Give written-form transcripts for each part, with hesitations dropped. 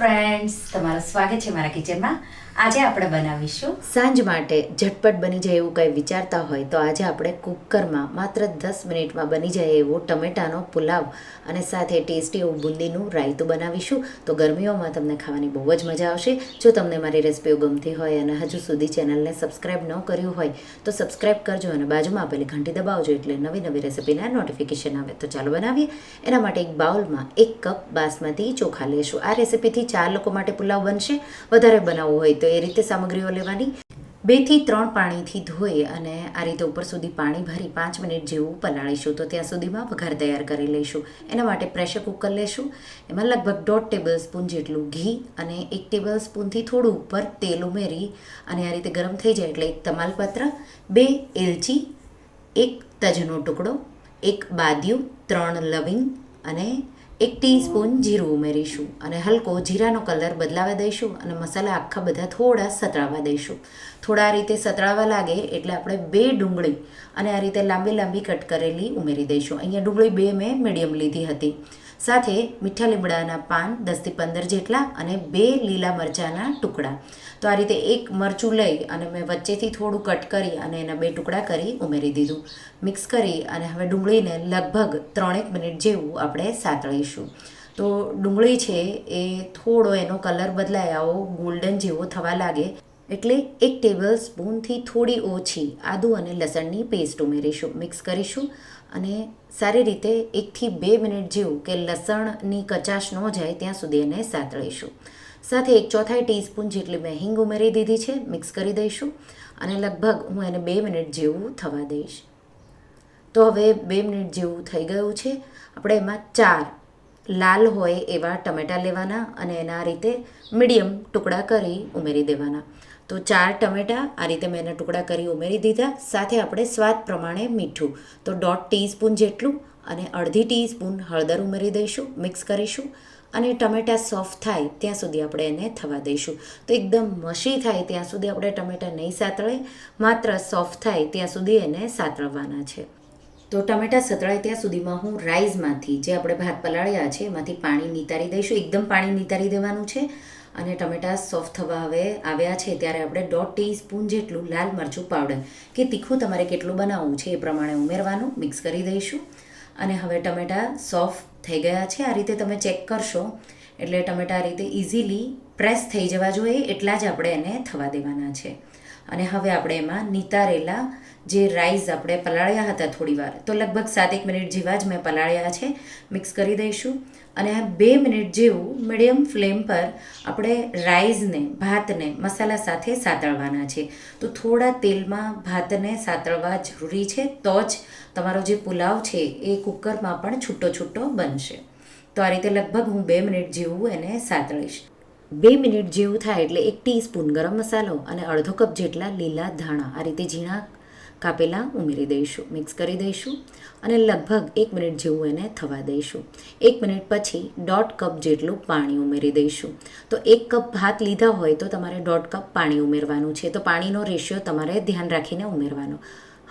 Friends, તમારું સ્વાગત છે મારા કિચનમાં. આજે આપણે બનાવીશું સાંજ માટે ઝટપટ બની જાય એવું કંઈ વિચારતા હોય તો આજે આપણે કુકરમાં માત્ર 10 મિનિટમાં બની જાય એવો ટમેટાનો પુલાવ અને સાથે ટેસ્ટી એવું બુંદીનું રાયતું બનાવીશું. તો ગરમીઓમાં તમને ખાવાની બહુ જ મજા આવશે. જો તમને મારી રેસિપીઓ ગમતી હોય અને હજુ સુધી ચેનલને સબસ્ક્રાઈબ ન કર્યું હોય તો સબસ્ક્રાઈબ કરજો અને બાજુમાં આપેલી ઘંટી દબાવજો એટલે નવી નવી રેસિપીના નોટિફિકેશન આવે. તો ચાલો બનાવીએ. એના માટે એક બાઉલમાં 1 કપ બાસમતી ચોખા લેશું. આ રેસિપીથી 4 લોકો માટે પુલાવ બનશે. વધારે બનાવવું હોય તો એ રીતે સામગ્રીઓ લેવાની. 2 થી 3 પાણીથી ધોઈ અને આ રીતે ઉપર સુધી પાણી ભરી 5 મિનિટ જેવું પલાળીશું. તો ત્યાં સુધીમાં વઘાર તૈયાર કરી લઈશું. એના માટે પ્રેશર કુકર લેશું. એમાં લગભગ 1.5 ટેબલ સ્પૂન જેટલું ઘી અને 1 ટેબલ સ્પૂનથી થોડું ઉપર તેલ ઉમેરી અને આ રીતે ગરમ થઈ જાય એટલે 1 તમાલપત્ર, 2 એલચી, 1 તજનો ટુકડો, 1 બાદિયું, 3 લવિંગ અને 1 ટીસ્પૂન જીરું ઉમેરીશું અને હલકો જીરાનો કલર બદલાવા દઈશું અને મસાલા આખા બધા થોડા સતળાવા દઈશું. થોડા આ રીતે સતળાવા લાગે એટલે આપણે 2 ડુંગળી અને આ રીતે લાંબી લાંબી કટ કરેલી ઉમેરી દઈશું. અહીંયા ડુંગળી 2 મેં મીડિયમ લીધી હતી. સાથે મીઠા લીમડાના પાન 10 થી 15 જેટલા અને 2 લીલા મરચાંના ટુકડા. તો આ રીતે 1 મરચું લઈ અને મેં વચ્ચેથી થોડું કટ કરી અને એના 2 ટુકડા કરી ઉમેરી દીધું. મિક્સ કરી અને હવે ડુંગળીને લગભગ 3-1 મિનિટ જેવું આપણે સાતળીશું. તો ડુંગળી છે એ થોડો એનો કલર બદલાય આવો ગોલ્ડન જેવો થવા લાગે એટલે 1 ટેબલ સ્પૂનથી થોડી ઓછી આદું અને લસણની પેસ્ટ ઉમેરીશું. મિક્સ કરીશું અને સારી રીતે 1 થી 2 મિનિટ જેવું કે લસણની કચાશ ન જાય ત્યાં સુધી એને સાતળીશું. સાથે 1/4 ટીસ્પૂન જેટલી મેં હિંગ ઉમેરી દીધી છે. મિક્સ કરી દઈશું અને લગભગ હું એને 2 મિનિટ જેવું થવા દઈશ. તો હવે 2 મિનિટ જેવું થઈ ગયું છે. આપણે એમાં 4 લાલ હોય એવા ટમેટાં લેવાના અને એના રીતે મીડિયમ ટુકડા કરી ઉમેરી દેવાના. તો 4 ટમેટાં આ રીતે મેં એના ટુકડા કરી ઉમેરી દીધા. સાથે આપણે સ્વાદ પ્રમાણે મીઠું તો 1/2 ટીસ્પૂન જેટલું અને 1/2 ટીસ્પૂન હળદર ઉમેરી દઈશું. મિક્સ કરીશું અને ટમેટાં સોફ્ટ થાય ત્યાં સુધી આપણે એને થવા દઈશું. તો એકદમ મસી થાય ત્યાં સુધી આપણે ટમેટાં નહીં સાતળે, માત્ર સોફ્ટ થાય ત્યાં સુધી એને સાતળવાના છે. તો ટમેટાં સતળાય ત્યાં સુધીમાં હું રાઈસમાંથી જે આપણે ભાત પલાળ્યા છે એમાંથી પાણી નિતારી દઈશું. એકદમ પાણી નિતારી દેવાનું છે. અને ટમેટાં સોફ્ટ થવા હવે આવ્યા છે ત્યારે આપણે 1/2 ટીસ્પૂન જેટલું લાલ મરચું પાવડર કે તીખું તમારે કેટલું બનાવવું છે એ પ્રમાણે ઉમેરવાનું. મિક્સ કરી દઈશું અને હવે ટમેટાં સોફ્ટ થઈ ગયા છે. આ રીતે તમે ચેક કરશો એટલે ટમેટાં આ રીતે ઇઝીલી પ્રેસ થઈ જવા જોઈએ એટલા જ આપણે એને થવા દેવાના છે. અને હવે આપણે એમાં નિતારેલા જે રાઈસ આપણે પલાળ્યા હતા થોડી વાર તો લગભગ 7-1 મિનિટ જેવા જ મેં પલાળ્યા છે. મિક્સ કરી દઈશું અને 2 મિનિટ જેવું મીડિયમ ફ્લેમ પર આપણે રાઈસને ભાતને મસાલા સાથે સાતળવાના છે. તો થોડા તેલમાં ભાતને સાતળવા જરૂરી છે તો જ તમારો જે પુલાવ છે એ કુકરમાં પણ છૂટો છૂટો બનશે. તો આ રીતે લગભગ હું 2 મિનિટ જેવું એને સાતળીશ. 2 મિનિટ જેવું થાય એટલે 1 ટીસ્પૂન ગરમ મસાલો અને અડધો કપ જેટલા લીલા ધાણા આ રીતે ઝીણા કાપેલા ઉમેરી દઈશું. મિક્સ કરી દઈશું અને લગભગ 1 મિનિટ જેવું એને થવા દઈશું. 1 મિનિટ પછી 1/2 કપ જેટલું પાણી ઉમેરી દઈશું. તો 1 કપ ભાત લીધા હોય તો તમારે 1/2 કપ પાણી ઉમેરવાનું છે. તો પાણીનો રેશિયો તમારે ધ્યાન રાખીને ઉમેરવાનો.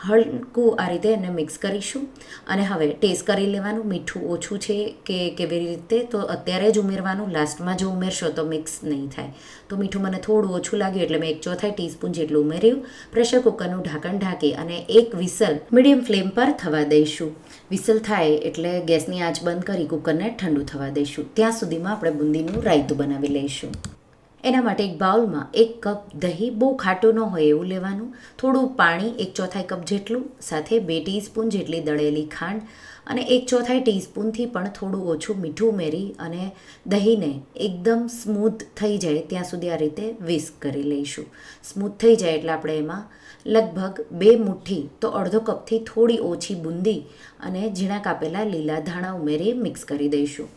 હલકું આ રીતે એને મિક્સ કરીશું અને હવે ટેસ્ટ કરી લેવાનું મીઠું ઓછું છે કે કેવી રીતે તો અત્યારે જ ઉમેરવાનું. લાસ્ટમાં જો ઉમેરશો તો મિક્સ નહીં થાય. તો મીઠું મને થોડું ઓછું લાગ્યું એટલે મેં 1/4 ટીસ્પૂન જેટલું ઉમેર્યું. પ્રેશર કુકરનું ઢાંકણ ઢાંકી અને 1 વિસલ મીડિયમ ફ્લેમ પર થવા દઈશું. વિસલ થાય એટલે ગેસની આંચ બંધ કરી કુકરને ઠંડુ થવા દઈશું. ત્યાં સુધીમાં આપણે બુંદીનું રાયતું બનાવી લઈશું. એના માટે એક બાઉલમાં 1 કપ દહીં, બહુ ખાટું ન હોય એવું લેવાનું, થોડું પાણી 1/4 કપ જેટલું, સાથે 2 ટીસ્પૂન જેટલી દળેલી ખાંડ અને 1/4 ટીસ્પૂનથી પણ થોડું ઓછું મીઠું ઉમેરી અને દહીંને એકદમ સ્મૂથ થઈ જાય ત્યાં સુધી આ રીતે વિસ્ક કરી લઈશું. સ્મૂથ થઈ જાય એટલે આપણે એમાં લગભગ 2 મુઠ્ઠી તો અડધો કપથી થોડી ઓછી બુંદી અને ઝીણા કાપેલા લીલા ધાણા ઉમેરી મિક્સ કરી દઈશું.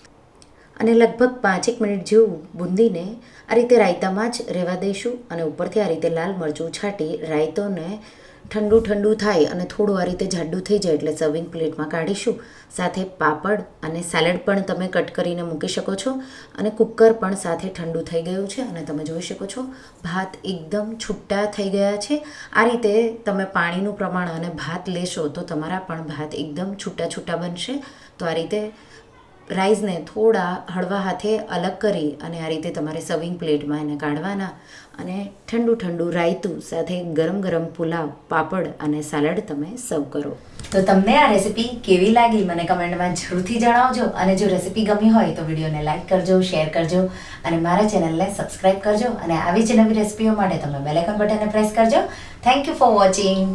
અને લગભગ 5-1 મિનિટ જેવું બુંદીને આ રીતે રાયતામાં જ રહેવા દઈશું અને ઉપરથી આ રીતે લાલ મરચું છાંટી રાયતોને ઠંડુ થાય અને થોડું આ રીતે જાડું થઈ જાય એટલે સર્વિંગ પ્લેટમાં કાઢીશું. સાથે પાપડ અને સેલેડ પણ તમે કટ કરીને મૂકી શકો છો અને કુકર પણ સાથે ઠંડુ થઈ ગયું છે અને તમે જોઈ શકો છો ભાત એકદમ છૂટા થઈ ગયા છે. આ રીતે તમે પાણીનું પ્રમાણ અને ભાત લેશો તો તમારા પણ ભાત એકદમ છૂટા બનશે. તો આ રીતે રાઈસને થોડા હળવા હાથે અલગ કરી અને આ રીતે તમારે સર્વિંગ પ્લેટમાં એને કાઢવાના અને ઠંડુ ઠંડુ રાયતું સાથે ગરમ ગરમ પુલાવ, પાપડ અને સલાડ તમે સર્વ કરો. તો તમને આ રેસીપી કેવી લાગી મને કમેન્ટમાં જરૂરથી જણાવજો. અને જો રેસીપી ગમી હોય તો વિડીયોને લાઈક કરજો, શેર કરજો અને મારા ચેનલને સબસ્ક્રાઈબ કરજો. અને આવી જ નવી રેસીપીઓ માટે તમે બેલ આઇકન બટનને પ્રેસ કરજો. Thank you for watching.